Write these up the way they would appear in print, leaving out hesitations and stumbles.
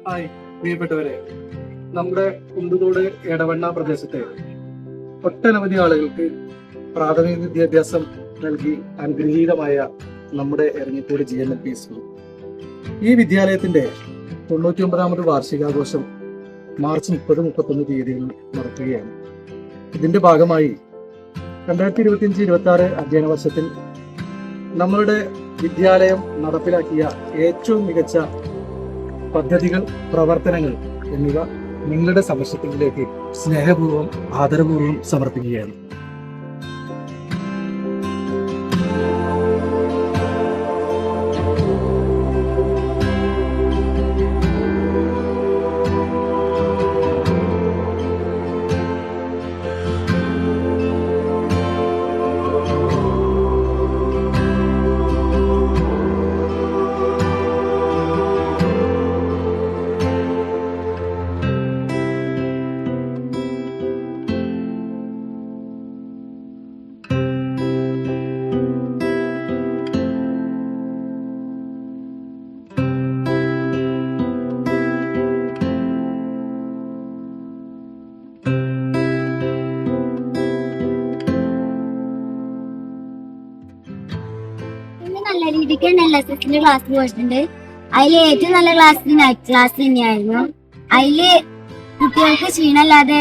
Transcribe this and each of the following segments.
Hi പ്രിയപ്പെട്ടവരെ, നമ്മുടെ കുണ്ടുതോട് എടവണ്ണ പ്രദേശത്തെ ഒട്ടനവധി ആളുകൾക്ക് പ്രാഥമിക വിദ്യാഭ്യാസം നൽകി അനുഗ്രഹീതമായ നമ്മുടെ എരഞ്ഞിത്തോട് GNLP സ്കൂൾ ഈ വിദ്യാലയത്തിന്റെ 99ാമത് വാർഷികാഘോഷം മാർച്ച് 30-31 തീയതികളിൽ നടത്തുകയാണ്. ഇതിന്റെ ഭാഗമായി 2025-26 അധ്യയന വർഷത്തിൽ നമ്മളുടെ വിദ്യാലയം നടപ്പിലാക്കിയ ഏറ്റവും മികച്ച പദ്ധതികൾ, പ്രവർത്തനങ്ങൾ എന്നിവ നിങ്ങളുടെ സമക്ഷത്തിലേക്ക് സ്നേഹപൂർവ്വം ആദരപൂർവ്വം സമർപ്പിക്കുകയാണ്. നല്ല രീതിക്ക് LSSന്റെ ക്ലാസ് പോയിട്ടുണ്ട്. അതിൽ ഏറ്റവും നല്ല ക്ലാസ് നൈറ്റ് ക്ലാസ് തന്നെയായിരുന്നു. അതില് കുട്ടികൾക്ക് ക്ഷീണമില്ലാതെ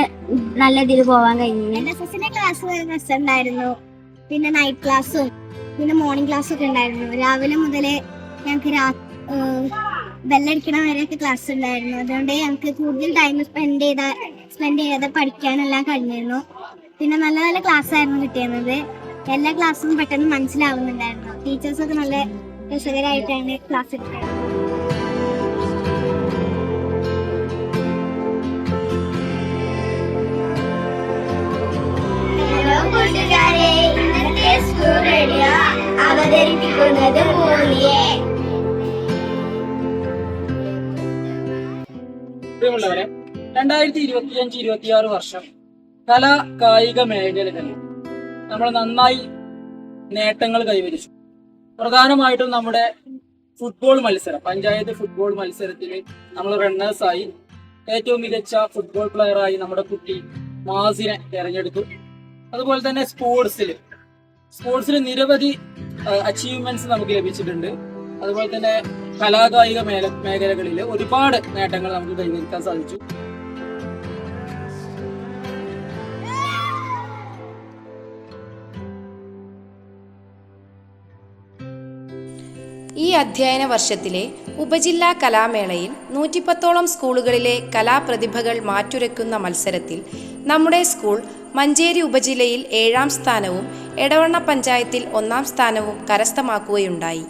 നല്ല ഇതിൽ പോവാൻ കഴിഞ്ഞു. LSSന്റെ ക്ലാസ് രസമുണ്ടായിരുന്നു. പിന്നെ നൈറ്റ് ക്ലാസ്സും പിന്നെ മോർണിംഗ് ക്ലാസ്സും ഒക്കെ ഉണ്ടായിരുന്നു. രാവിലെ മുതലേ ഞങ്ങൾക്ക് ബെല്ലടിക്കണ വരെയൊക്കെ ക്ലാസ് ഉണ്ടായിരുന്നു. അതുകൊണ്ട് ഞങ്ങൾക്ക് കൂടുതൽ ടൈം സ്പെൻഡ് ചെയ്താൽ പഠിക്കാനെല്ലാം കഴിഞ്ഞിരുന്നു. പിന്നെ നല്ല നല്ല ക്ലാസ് ആയിരുന്നു കിട്ടിയിരുന്നത്. എല്ലാ ക്ലാസ്സും പെട്ടെന്ന് മനസ്സിലാവുന്നുണ്ടായിരുന്നു. ടീച്ചേഴ്സൊക്കെ നല്ല രസകരമായിട്ടാണ് ക്ലാസ് എടുത്തത്. ഹലോ കൂട്ടുകാരെ, ഇന്നത്തെ സ്കൂൾ റേഡിയോ അവതരിപ്പിക്കുന്നത് മൂലിയെ. പ്രിയമുള്ളവരെ, 2025-26 വർഷം കലാ കായിക മേഖലകളിൽ നമ്മൾ നന്നായി നേട്ടങ്ങൾ കൈവരിച്ചു. പ്രധാനമായിട്ടും നമ്മുടെ ഫുട്ബോൾ മത്സരം, പഞ്ചായത്ത് ഫുട്ബോൾ മത്സരത്തിൽ നമ്മൾ റണ്ണേഴ്സായി ഏറ്റവും മികച്ച ഫുട്ബോൾ പ്ലെയറായി നമ്മുടെ കുട്ടി മാസിനെ തിരഞ്ഞെടുത്തു. അതുപോലെ തന്നെ സ്പോർട്സിൽ നിരവധി അച്ചീവ്മെന്റ്സ് നമുക്ക് ലഭിച്ചിട്ടുണ്ട്. അതുപോലെ തന്നെ കലാകായിക മേഖലകളിൽ ഒരുപാട് നേട്ടങ്ങൾ നമുക്ക് കൈവരിക്കാൻ സാധിച്ചു. ഈ അധ്യയന വർഷത്തിലെ ഉപജില്ലാ കലാമേളയിൽ 110ഓളം സ്കൂളുകളിലെ കലാപ്രതിഭകൾ മാറ്റുരയ്ക്കുന്ന മത്സരത്തിൽ നമ്മുടെ സ്കൂൾ മഞ്ചേരി ഉപജില്ലയിൽ 7ാം സ്ഥാനവും എടവണ്ണ പഞ്ചായത്തിൽ 1ാം സ്ഥാനവും കരസ്ഥമാക്കുകയുണ്ടായി.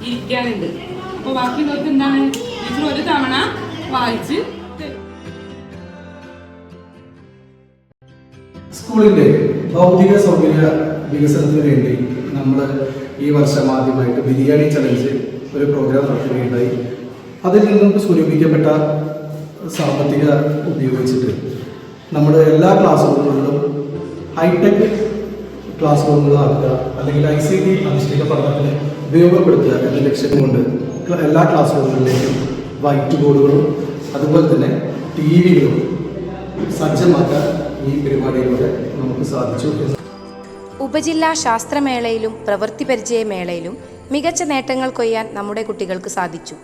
ഇരിക്കാനുണ്ട്. അപ്പൊ ബാക്കിയുള്ളവർക്ക് എന്താണ്, ടീച്ചർ ഒരു തവണ വായിച്ച് സ്കൂളിന്റെ ഭൗതിക സൗകര്യ വികസനത്തിന് വേണ്ടി നമ്മൾ ഈ വർഷം ആദ്യമായിട്ട് ബിരിയാണി ചലഞ്ച് ഒരു പ്രോഗ്രാം നടത്തുകയുണ്ടായി. അതിൽ നിന്നും സ്വരൂപിക്കപ്പെട്ട സാമ്പത്തിക ഉപയോഗിച്ചിട്ട് നമ്മുടെ എല്ലാ ക്ലാസ് റൂമുകളിലും ഹൈടെക് ക്ലാസ് റൂമുകളാക്കുക, അല്ലെങ്കിൽ ICT അധിഷ്ഠിത പഠനത്തിന് ഉപയോഗപ്പെടുത്തുക എന്ന ലക്ഷ്യം കൊണ്ട് എല്ലാ ക്ലാസ് റൂമുകളിലേക്കും വൈറ്റ് ബോർഡുകളും അതുപോലെ തന്നെ TV-കളും സജ്ജമാക്കാൻ ഈ പരിപാടിയിലൂടെ നമുക്ക് സാധിച്ചു. ഉപജില്ലാ ശാസ്ത്രമേളയിലും പ്രവൃത്തി പരിചയമേളയിലും മികച്ച നേട്ടങ്ങൾ കൊയ്യാൻ നമ്മുടെ കുട്ടികൾക്ക് സാധിച്ചു.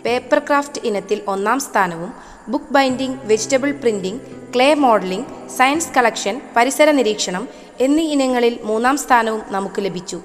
പേപ്പർ ക്രാഫ്റ്റ് ഇനത്തിൽ 1ാം സ്ഥാനവും book binding, vegetable printing, clay modelling, science collection, പരിസര നിരീക്ഷണം എന്നീ ഇനങ്ങളിൽ 3ാം സ്ഥാനവും നമുക്ക് ലഭിച്ചു.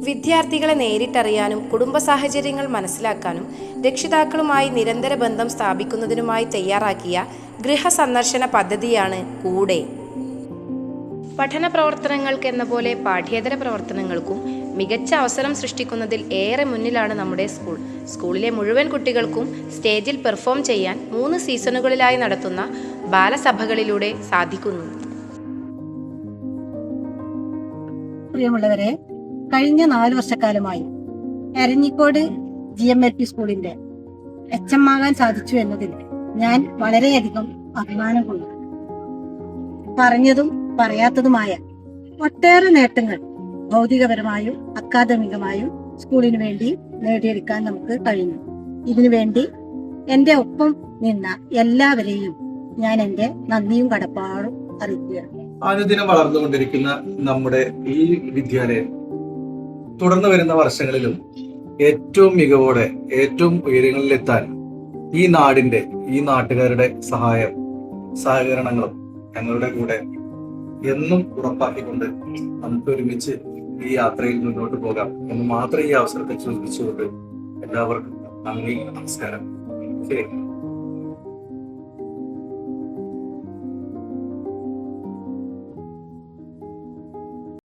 വിദ്യാർത്ഥികളെ നേരിട്ടറിയാനും കുടുംബ സാഹചര്യങ്ങൾ മനസ്സിലാക്കാനും രക്ഷിതാക്കളുമായി നിരന്തര ബന്ധം സ്ഥാപിക്കുന്നതിനുമായി തയ്യാറാക്കിയ ഗൃഹസന്ദർശന പദ്ധതിയാണ് കൂടെ. പഠന പ്രവർത്തനങ്ങൾക്കെന്ന പോലെ പാഠ്യേതര പ്രവർത്തനങ്ങൾക്കും മികച്ച അവസരം സൃഷ്ടിക്കുന്നതിൽ ഏറെ മുന്നിലാണ് നമ്മുടെ സ്കൂൾ. സ്കൂളിലെ മുഴുവൻ കുട്ടികൾക്കും സ്റ്റേജിൽ പെർഫോം ചെയ്യാൻ 3 സീസണുകളിലായി നടത്തുന്ന ബാലസഭകളിലൂടെ സാധിക്കുന്നു. പ്രിയമുള്ളവരെ, കഴിഞ്ഞ 4 വർഷക്കാലമായി എരഞ്ഞിക്കോട് GMLP സ്കൂളിന്റെ HM ആകാൻ സാധിച്ചു എന്നതിൽ ഞാൻ വളരെയധികം അഭിമാനം കൊള്ളുന്നു. പറഞ്ഞതും പറയാത്തതുമായ ഒട്ടേറെ നേട്ടങ്ങൾ ഭൗതികപരമായും അക്കാദമികമായും സ്കൂളിന് വേണ്ടി നേടിയെടുക്കാൻ നമുക്ക് കഴിഞ്ഞു. ഇതിനുവേണ്ടി എന്റെ ഒപ്പം നിന്ന എല്ലാവരെയും ഞാൻ എന്റെ നന്ദിയും കടപ്പാടും അറിയിക്കുകയാണ്. അനുദിനം വളർന്നുകൊണ്ടിരിക്കുന്ന നമ്മുടെ ഈ വിദ്യാലയം തുടർന്ന് വരുന്ന വർഷങ്ങളിലും ഏറ്റവും മികവോടെ ഏറ്റവും ഉയരങ്ങളിലെത്താൻ ഈ നാടിന്റെ, ഈ നാട്ടുകാരുടെ സഹകരണങ്ങളും ഞങ്ങളുടെ കൂടെ എന്നും ഉറപ്പാക്കിക്കൊണ്ട് നമുക്ക് ഒരുമിച്ച് ഈ യാത്രയിൽ മുന്നോട്ട് പോകാം എന്ന് മാത്രം ഈ അവസരത്തിൽ സൂചിപ്പിച്ചുകൊണ്ട് എല്ലാവർക്കും നന്ദി, നമസ്കാരം. ശരി.